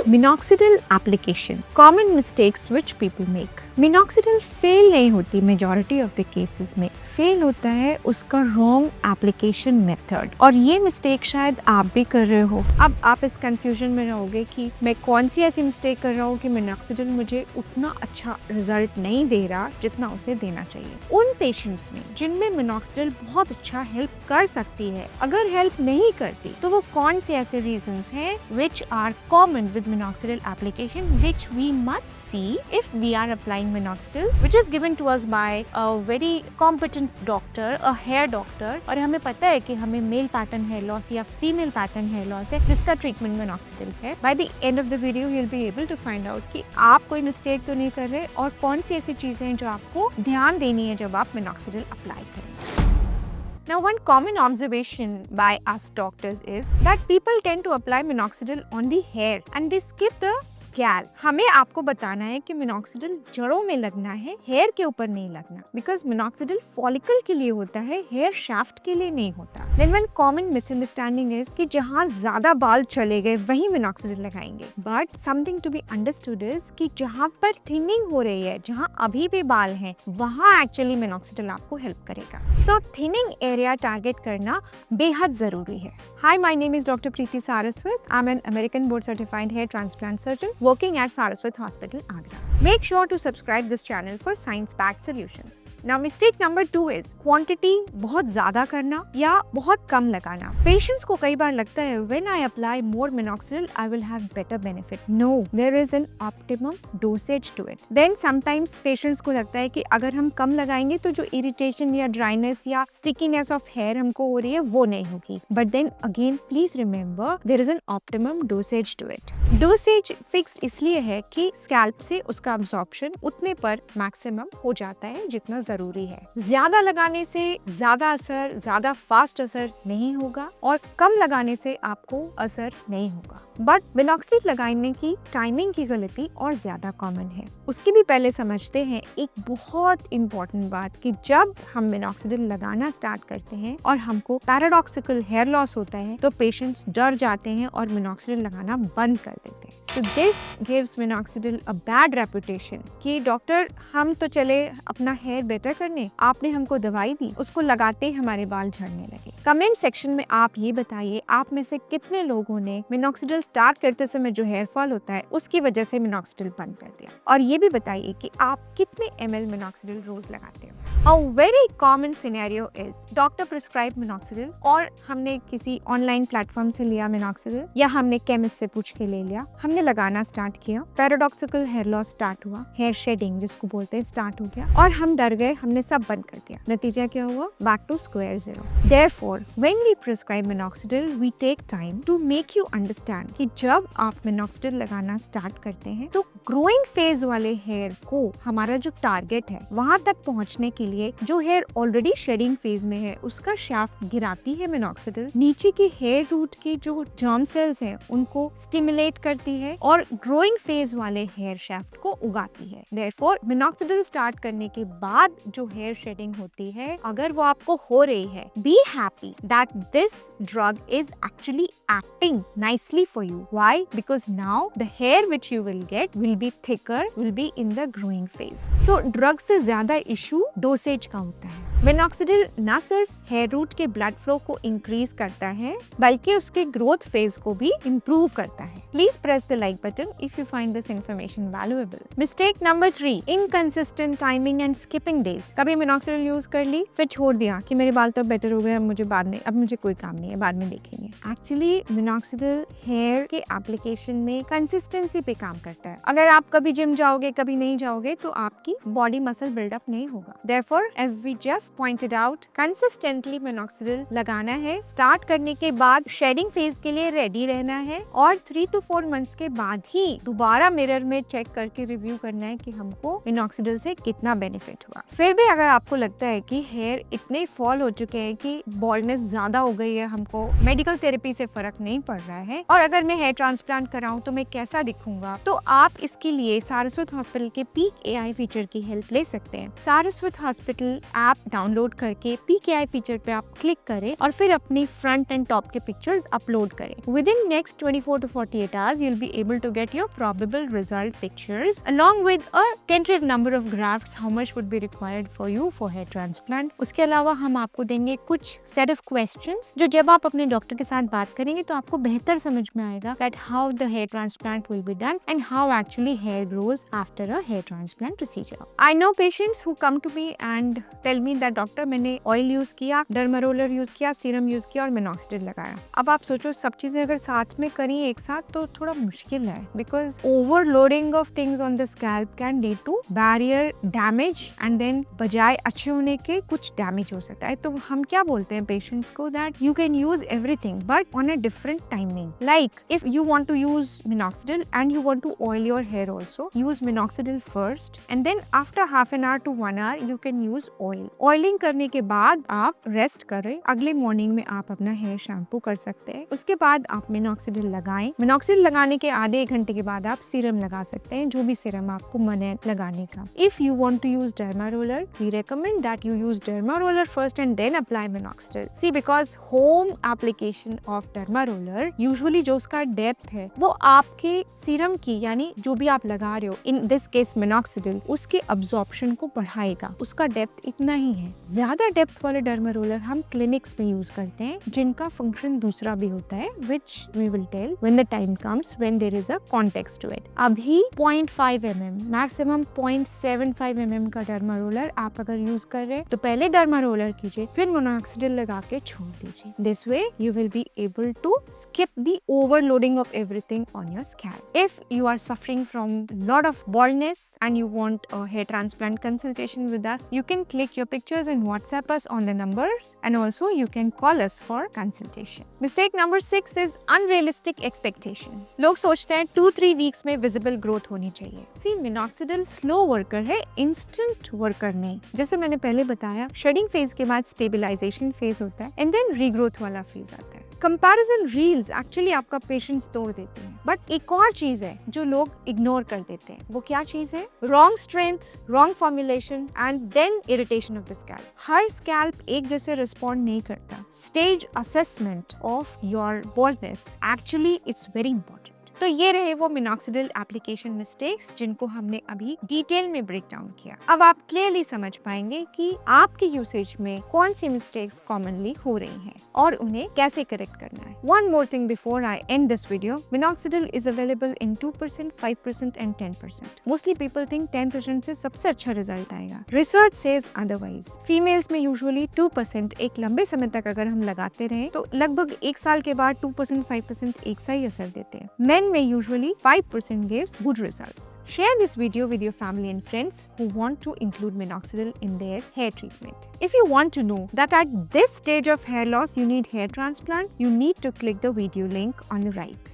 Minoxidil application. Common mistakes which people make. Minoxidil fail नहीं होती majority of the cases में, fail होता है उसका रॉन्ग एप्लीकेशन मेथड, और ये मिस्टेक शायद आप भी कर रहे हो। अब आप इस कंफ्यूजन में रहोगे कि मैं कौन सी ऐसी मिस्टेक कर रहा हूँ कि मिनॉक्सिडिल मुझे उतना अच्छा रिजल्ट नहीं दे रहा जितना उसे देना चाहिए। उन पेशेंट्स में जिनमें मिनॉक्सिडिल बहुत अच्छा हेल्प कर सकती है, अगर हेल्प नहीं करती तो वो कौन से ऐसे रीजंस हैं which are common with minoxidil application, which we must see if we are applying minoxidil, which is given to us by a very competent doctor, a hair doctor। और हमें पता है कि हमें मेल पैटर्न हेयर लॉस या female pattern hair loss है जिसका treatment minoxidil है। By the end of the video you'll be able to find out कि आप कोई मिस्टेक तो नहीं कर रहे और कौन सी ऐसी चीजें हैं जो आपको ध्यान देनी है जब आप मिनॉक्सिडिल अप्लाई करें। Now, one common observation by us doctors is that people tend to apply minoxidil on the hair and they skip the scalp. हमें आपको बताना है कि मिनॉक्सिडिल जड़ों में लगना है, हेयर के ऊपर नहीं लगना, बिकॉज मिनॉक्सिडिल फॉलिकल के लिए होता है, हेयर शाफ्ट के लिए नहीं होता। Then one common misunderstanding is कि जहाँ ज्यादा बाल चले गए वहीं मिनॉक्सिडिल लगाएंगे, but something to be understood is कि जहाँ पर थिनिंग हो रही है, जहाँ अभी भी बाल हैं, वहाँ एक्चुअली मिनॉक्सिडिल आपको हेल्प करेगा। So thinning एरिया टारगेट करना बेहद जरूरी है। Hi, my name is Dr. Preeti Saraswat. I'm an American board certified hair transplant surgeon working at Saraswat Hospital, Agra. Make sure to subscribe this channel for science-backed solutions. Now, mistake number 2 is quantity बहुत ज्यादा करना या बहुत कम लगाना। Patients को कई बार लगता है when I apply more minoxidil, I will have better benefit. No, there is an optimum dosage to it. Then sometimes patients को लगता है कि अगर हम कम लगाएंगे तो जो irritation या dryness या stickiness of hair हमको हो रही है वो नहीं होगी। But then again, please remember there is an optimum dosage to it. Dosage fixed इसलिए है कि स्कैल्प से उसका absorption उतने पर मैक्सिमम हो जाता है जितना जरूरी है। ज्यादा लगाने से ज्यादा असर, ज्यादा फास्ट असर नहीं होगा और कम लगाने से आपको असर नहीं होगा। बट मिनॉक्सिडिल लगाने की टाइमिंग की गलती और ज्यादा कॉमन है। उसके भी पहले समझते हैं एक बहुत इंपॉर्टेंट बात कि जब हम मिनॉक्सिडिल लगाना स्टार्ट करते हैं और हमको पैराडॉक्सिकल हेयर लॉस होता है तो पेशेंट्स डर जाते हैं और मिनॉक्सिडिल लगाना बंद कर देते हैं। So this gives minoxidil a bad reputation कि डॉक्टर हम तो चले अपना हेयर बेटर करने, आपने हमको दवाई दी, उसको लगाते ही हमारे बाल झड़ने लगे। कमेंट सेक्शन में आप ये बताइए आप में से कितने लोगों ने मिनॉक्सिडिल स्टार्ट करते समय जो हेयर फॉल होता है उसकी वजह से मिनॉक्सिडिल बंद कर दिया, और ये भी बताइए कि आप कितने ml मिनॉक्सिडिल रोज लगाते हो। A very common scenario is doctor prescribe minoxidil और हमने किसी ऑनलाइन प्लेटफॉर्म से लिया मिनॉक्सिडिल या हमने केमिस्ट से पूछ के ले लिया, हमने लगाना स्टार्ट किया, पैराडॉक्सिकल हेयर लॉस स्टार्ट हुआ, हेयर शेडिंग जिसको बोलते हैं स्टार्ट हो गया और हम डर गए, हमने सब बंद कर दिया। नतीजा क्या हुआ? Back to square zero. Therefore, when we prescribe minoxidil, we take time to make you understand कि जब आप मिनॉक्सिडिल लगाना स्टार्ट करते हैं तो ग्रोइंग फेज वाले हेयर को हमारा जो टारगेट है वहां तक पहुंचने के लिए जो हेयर ऑलरेडी शेडिंग फेज में है उसका शाफ्ट गिराती है मिनॉक्सिडिल, नीचे के हेयर रूट के जो जर्म सेल्स हैं उनको स्टिमुलेट करती है और ग्रोइंग फेज वाले हेयर शाफ्ट को उगाती है। Therefore, मिनॉक्सिडिल स्टार्ट करने के बाद जो हेयर शेडिंग होती है अगर वो आपको हो रही है, be happy that this drug is actually acting nicely for you. Why? Because now the hair which you will get will be thicker, will be in the growing phase. So drug से ज्यादा issue dosage का होता है। Minoxidil न सिर्फ hair root के blood flow को increase करता है बल्कि उसके ग्रोथ फेज को भी इम्प्रूव करता है। Please press the like button if you find this information valuable. Mistake number 3, inconsistent timing and skipping days. कभी मिनॉक्सिडिल यूज कर ली फिर छोड़ दिया कि मेरे बाल तो बेटर हो गए, अब मुझे कोई काम नहीं है, बाद में देखेंगे। एक्चुअली मिनॉक्सिडिल हेयर के एप्लीकेशन में कंसिस्टेंसी पे काम करता है। अगर आप कभी जिम जाओगे कभी नहीं जाओगे तो आपकी बॉडी मसल बिल्डअप नहीं होगा। Therefore, as we just pointed out, consistently minoxidil लगाना है, स्टार्ट करने के बाद शेडिंग फेज के लिए रेडी रहना है और 3 to 4 मंथ्स के बाद ही दोबारा मिरर में चेक करके रिव्यू करना है कि हमको मिनॉक्सिडिल से कितना बेनिफिट हुआ। फिर भी अगर आपको लगता है कि हेयर इतने फॉल हो चुके हैं कि बॉल्डनेस ज्यादा हो गई है, हमको मेडिकल थेरेपी से फर्क नहीं पड़ रहा है और अगर मैं हेयर ट्रांसप्लांट कराऊं तो मैं कैसा दिखूंगा, तो आप इसके लिए सारस्वत हॉस्पिटल के पीक AI फीचर की हेल्प ले सकते हैं। सारस्वत हॉस्पिटल ऐप डाउनलोड करके PKI फीचर पे आप क्लिक करें और फिर अपनी फ्रंट एंड टॉप के पिक्चर्स अपलोड करें। With in next 24 to 48 hours you'll be able to get your probable result pictures along with a tentative number of grafts how much would be required for you for hair transplant। उसके अलावा हम आपको देंगे कुछ set of questions जो जब आप अपने डॉक्टर के साथ बात करेंगे तो आपको बेहतर समझ में आएगा that how the hair transplant will be done and how actually hair grows after a hair transplant procedure। I know patients who come to me and tell me that doctor मैंने ऑयल यूज किया, derma roller use किया, serum use किया और minoxidil लगाया। अब आप सोचो सब चीजें अगर साथ में करी एक साथ तो थोड़ा मुश्किल है because overloading of things on the scalp can lead to barrier damage and then बजाय अच्छे होने के कुछ डैमेज हो सकता है। तो हम क्या बोलते हैं पेशेंट्स को that you can use everything but on a different timing. Like if you want to use minoxidil and you want to oil your hair also, use minoxidil first and then after half an hour to 1 hour you can use oil. Oiling करने के बाद आप rest करें, अगले morning में आप अपना hair shampoo कर सकते हैं। उसके बाद आप मिनॉक्सिडिल लगाएं। मिनॉक्सिडिल लगाने के आधे 1 घंटे के बाद आप सीरम लगा सकते हैं, जो भी सीरम आपको मन है लगाने का। If you want to use derma roller we recommend that you use derma roller first and then apply minoxidil. See because home application of derma roller usually जो उसका डेप्थ है वो आपके सीरम की यानी जो भी आप लगा रहे हो इन दिस केस मिनॉक्सिडिल उसके अब्जॉर्प्शन को बढ़ाएगा। उसका डेप्थ इतना ही है। ज्यादा डेप्थ वाले डर्मा रोलर हम क्लिनिक्स में यूज करते हैं जिनका फंक्शन दूसरा भी होता है which we will tell when the time comes when there is a context to it। अभी 0.5 mm मैक्सिमम 0.75 mm का डर्मा रोलर आप अगर यूज कर रहे हैं तो पहले डर्मा रोलर कीजिए फिर मोनोऑक्सिडिल लगा के छोड़ दीजिए। This way you will be able to skip the overloading of everything on your scalp। If you are suffering from lot of baldness and you want a hair transplant consultation with us, you can click your pictures and WhatsApp us on the numbers and also you can call us for consultation। Mistake number 6 is unrealistic expectation। लोग सोचते हैं 2-3 weeks में visible growth होनी चाहिए। सी minoxidil slow worker है, instant worker नहीं। जैसे मैंने पहले बताया शेडिंग फेज के बाद स्टेबिलाईजेशन फेज होता है एंड देन रीग्रोथ वाला फेज आता है। कंपैरिजन रील्स एक्चुअली आपका पेशेंस तोड़ देते हैं बट एक और चीज है जो लोग इग्नोर कर देते हैं। वो क्या चीज है? Wrong strength, wrong formulation and then irritation of the scalp. हर स्कैल्प एक जैसे रिस्पॉन्ड नहीं करता। Stage assessment of your baldness actually it's very important. तो ये रहे वो मिनॉक्सिडिल एप्लीकेशन मिस्टेक्स जिनको हमने अभी डिटेल में ब्रेक डाउन किया। अब आप क्लियरली समझ पाएंगे कि आपके यूसेज में कौन सी मिस्टेक्स कॉमनली हो रही हैं और उन्हें कैसे करेक्ट करना है। One more thing before I end this video, minoxidil is available in 2%, 5% and 10%. Mostly people think 10% से सबसे अच्छा रिजल्ट आएगा। Research says otherwise. Females में usually 2% एक लंबे समय तक अगर हम लगाते रहे तो लगभग 1 साल के बाद 2%, 5% एक सा ही असर देते हैं। Men में usually 5% gives good results। Share this video with your family and friends who want to include minoxidil in their hair treatment। If you want to know that at this stage of hair loss you need hair transplant, you need to click the video link on the right।